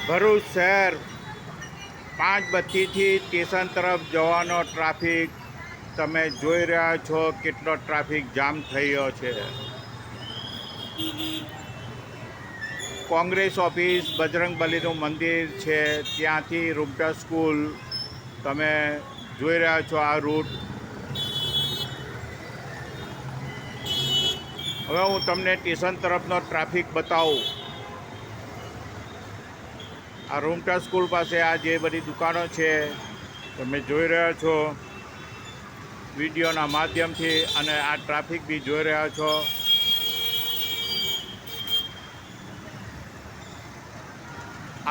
ભરૂચ શહેર 5 બત્તીથી સ્ટેશન તરફ જવાનો ટ્રાફિક તમે જોઈ રહ્યા છો કેટલો ટ્રાફિક જામ થયો છે. કોંગ્રેસ ઓફિસ, બજરંગબલીનું મંદિર છે, ત્યાંથી રૂમટા સ્કૂલ તમે જોઈ રહ્યા છો આ રૂટ. હવે હું તમને સ્ટેશન તરફનો ટ્રાફિક બતાવું. આ રૂમટા સ્કૂલ પાસે આ જે બધી દુકાનો છે તમે જોઈ રહ્યા છો વિડીયોના માધ્યમથી, અને આ ટ્રાફિક બી જોઈ રહ્યા છો.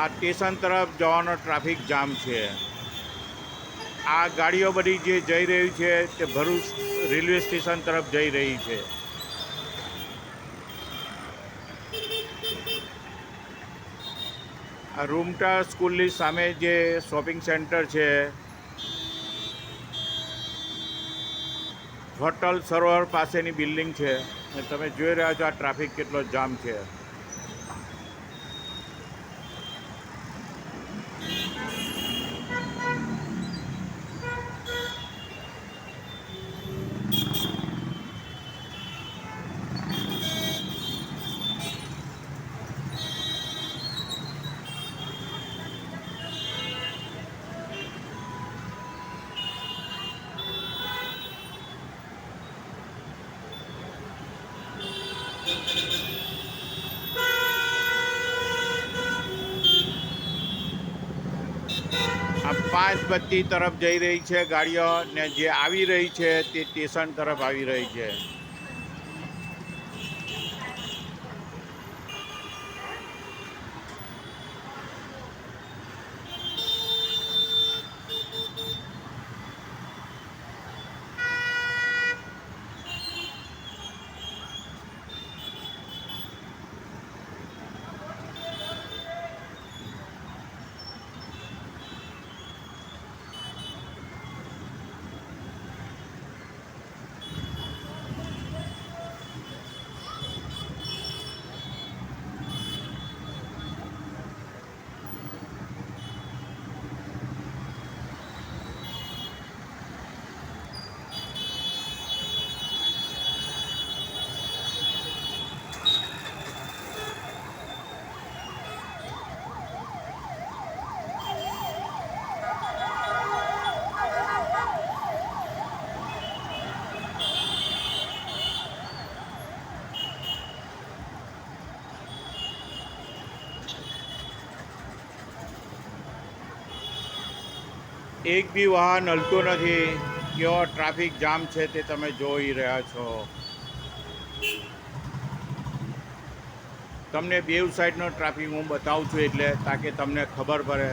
આ સ્ટેશન તરફ જવાનો ટ્રાફિક જામ છે. આ ગાડીઓ બધી જે જઈ રહી છે તે ભરૂચ રેલવે સ્ટેશન તરફ જઈ રહી છે. આ રૂમટા સ્કૂલની સામે જે શોપિંગ સેન્ટર છે, હોટલ સરોવર પાસેની બિલ્ડિંગ છે, અને તમે જોઈ રહ્યા છો આ ટ્રાફિક કેટલો જામ છે. આ 5 બત્તી તરફ જઈ રહી છે ગાડીઓ, ને જે આવી રહી છે તે સ્ટેશન તરફ આવી રહી છે. એક બી વાહન હલતું નથી. કેવો ટ્રાફિક જામ છે તે તમે જોઈ રહ્યા છો. તમને બેવ સાઈડનો ટ્રાફિક હું બતાવું છું એટલે તાકે તમને ખબર પડે